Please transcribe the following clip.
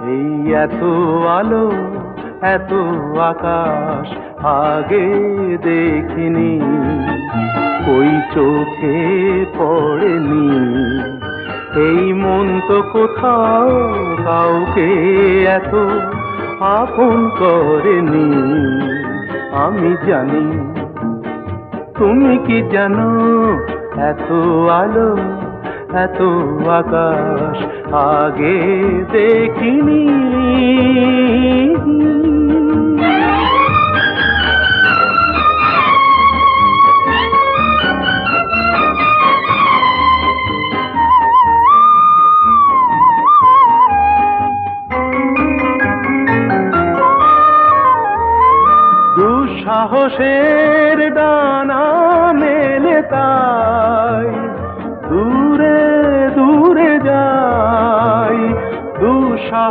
এই এত আলো এত আকাশ আগে দেখিনি, ওই চোখে পড়েনি। এই মন তো কোথাও কাউকে এত আপন করেনি। আমি জানি, তুমি কি জানো, এত আলো এত আকাশ আগে দেখিনি। দুঃসাহসের ডানা মেলে তাই দূরে দূরে যাই। দুঃসাহস